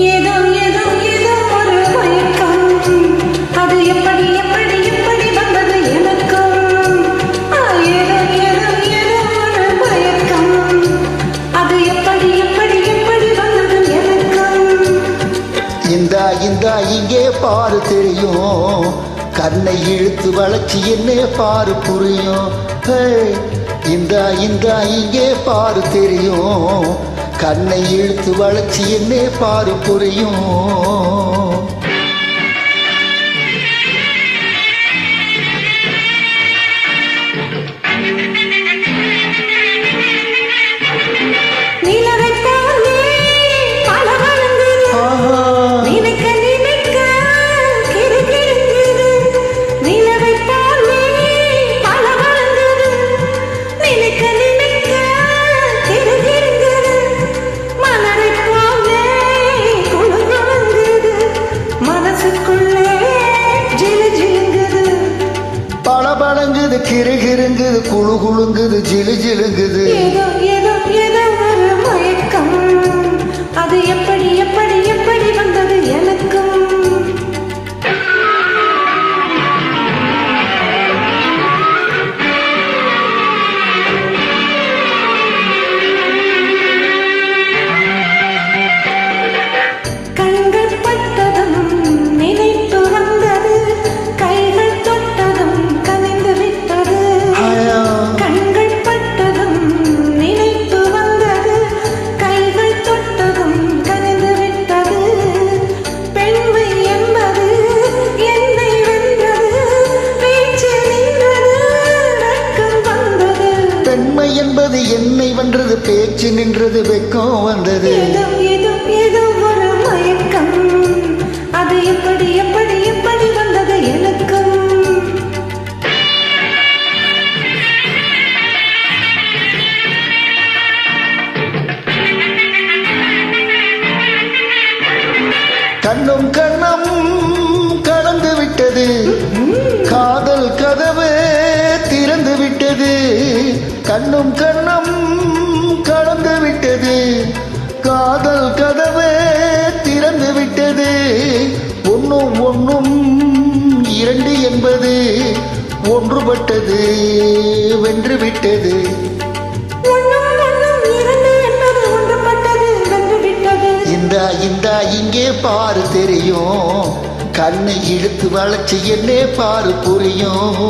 ஏதோ ஏதோ ஏதோ ஒரு மயக்கம், அது எப்படி எப்படி எப்படி வந்தது எனக்கும். ஏதோ ஏதோ ஏதோ ஒரு மயக்கம், அது எப்படி எப்படி எப்படி வந்தது எனக்கும். இந்தா இந்தா இங்கே பாரு தெரியும், கண்ணை இழுத்து வளைச்சி என்ன பாரு புரியும். இந்தா இந்தா இங்கே பாரு தெரியும், கண்ணை இழுத்து வளைச்சி என்ன பாரு புரியும். பளபளங்குது கிருகிருங்குது குழு குழுங்குது ஜிலு ஜிலுங்குது. ஏதோ ஏதோ ஏதோ ஒரு மயக்கம், அது எப்படி எப்படி எப்படி வந்தது எனக்கும். கண்கள் பட்டதும் நினைப்பு வந்தது, கைகள் தொட்டதும் கனிந்து விட்டது. கண்கள் பட்டதும் நினைப்பு வந்தது, கைகள் தொட்டதும் கனிந்து விட்டது. பெண்மை என்பது என்னை வென்றது, பேச்சு நின்றது, வெட்கம் வந்தது. பெண்மை என்பது என்னை வென்றது, பேச்சு நின்றது, வெட்கம் வந்தது. ஏதோ ஏதோ ஏதோ ஒரு மயக்கம், அது எப்படி எப்படி எப்படி வந்தது எனக்கும். கண்ணும் கண்ணம் கலந்து விட்டது, காதல் கதவு திறந்து விட்டது. கண்ணும் கண்ணம் கலந்து விட்டது, காதல் கதவு திறந்து விட்டது. ஒன்னும் ஒன்னும் இரண்டு என்பது ஒன்றுபட்டது, வென்று விட்டது. இந்தா இந்தா இங்கே பாரு தெரியும், கண்ணை இழுத்து வளைச்சு என்ன பாரு புரியும்.